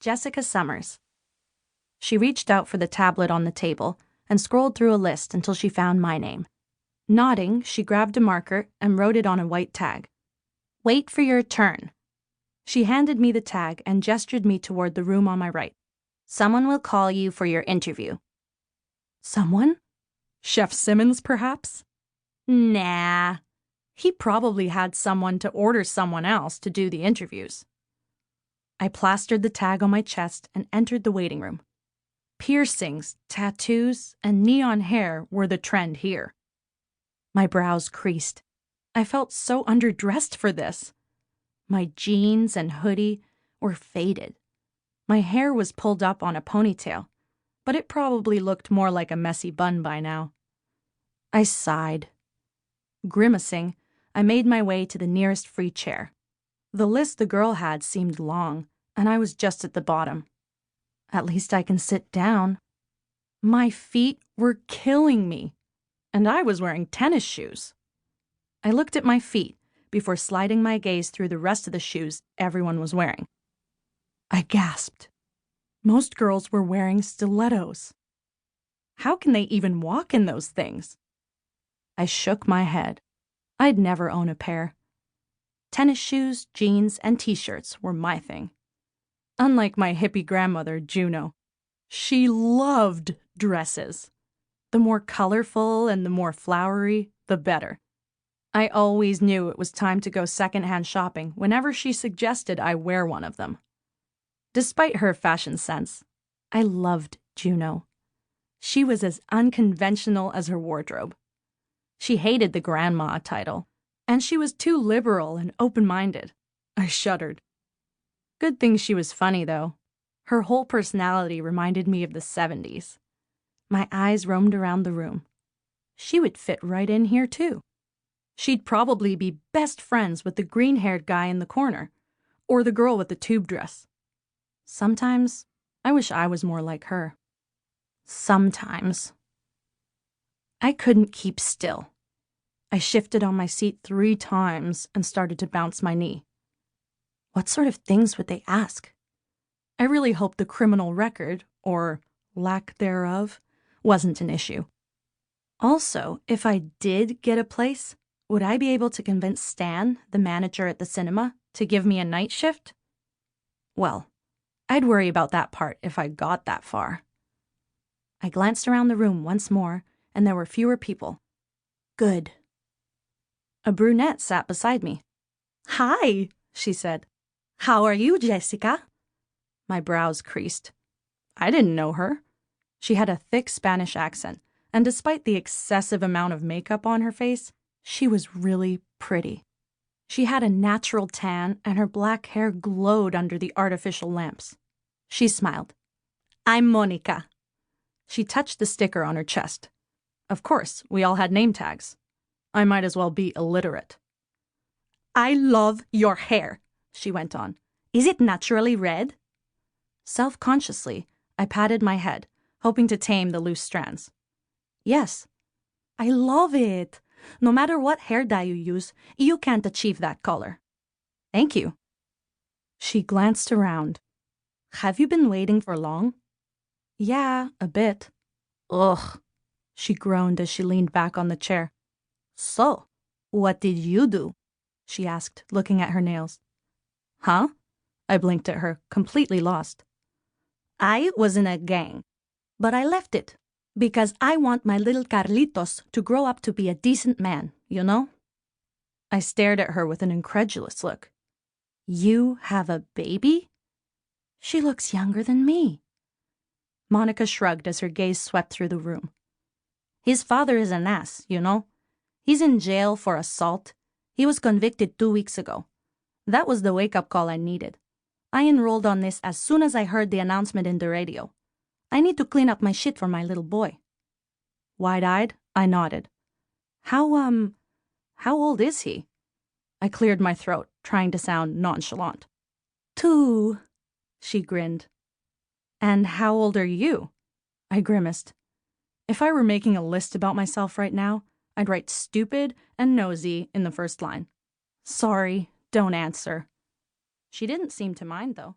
Jessica Summers. She reached out for the tablet on the table and scrolled through a list until she found my name. Nodding, she grabbed a marker and wrote it on a white tag. Wait for your turn. She handed me the tag and gestured me toward the room on my right. Someone will call you for your interview. Someone? Chef Simmons, perhaps? Nah. He probably had someone to order someone else to do the interviews. I plastered the tag on my chest and entered the waiting room. Piercings, tattoos, and neon hair were the trend here. My brows creased. I felt so underdressed for this. My jeans and hoodie were faded. My hair was pulled up on a ponytail, but it probably looked more like a messy bun by now. I sighed. Grimacing, I made my way to the nearest free chair. The list the girl had seemed long, and I was just at the bottom. At least I can sit down. My feet were killing me, and I was wearing tennis shoes. I looked at my feet before sliding my gaze through the rest of the shoes everyone was wearing. I gasped. Most girls were wearing stilettos. How can they even walk in those things? I shook my head. I'd never own a pair. Tennis shoes, jeans, and t-shirts were my thing. Unlike my hippie grandmother, Juno, she loved dresses. The more colorful and the more flowery, the better. I always knew it was time to go secondhand shopping whenever she suggested I wear one of them. Despite her fashion sense, I loved Juno. She was as unconventional as her wardrobe. She hated the grandma title, and she was too liberal and open-minded. I shuddered. Good thing she was funny, though. Her whole personality reminded me of the 70s. My eyes roamed around the room. She would fit right in here, too. She'd probably be best friends with the green-haired guy in the corner, or the girl with the tube dress. Sometimes, I wish I was more like her. Sometimes. I couldn't keep still. I shifted on my seat 3 times and started to bounce my knee. What sort of things would they ask? I really hoped the criminal record, or lack thereof, wasn't an issue. Also, if I did get a place, would I be able to convince Stan, the manager at the cinema, to give me a night shift? Well, I'd worry about that part if I got that far. I glanced around the room once more, and there were fewer people. Good. A brunette sat beside me. "Hi," she said. "How are you, Jessica?" My brows creased. I didn't know her. She had a thick Spanish accent, and despite the excessive amount of makeup on her face, she was really pretty. She had a natural tan, and her black hair glowed under the artificial lamps. She smiled. "I'm Monica." She touched the sticker on her chest. Of course, we all had name tags. I might as well be illiterate. "I love your hair," she went on. "Is it naturally red?" Self-consciously, I patted my head, hoping to tame the loose strands. "Yes." "I love it. No matter what hair dye you use, you can't achieve that color." "Thank you." She glanced around. "Have you been waiting for long?" "Yeah, a bit." "Ugh," she groaned as she leaned back on the chair. "So, what did you do?" she asked, looking at her nails. "Huh?" I blinked at her, completely lost. "I was in a gang, but I left it because I want my little Carlitos to grow up to be a decent man, you know?" I stared at her with an incredulous look. "You have a baby?" "She looks younger than me." Monica shrugged as her gaze swept through the room. "His father is an ass, you know? He's in jail for assault. He was convicted 2 weeks ago. That was the wake-up call I needed. I enrolled on this as soon as I heard the announcement in the radio. I need to clean up my shit for my little boy." Wide-eyed, I nodded. How old is he?" I cleared my throat, trying to sound nonchalant. 2. She grinned. "And how old are you?" I grimaced. If I were making a list about myself right now, I'd write stupid and nosy in the first line. "Sorry, don't answer." She didn't seem to mind, though.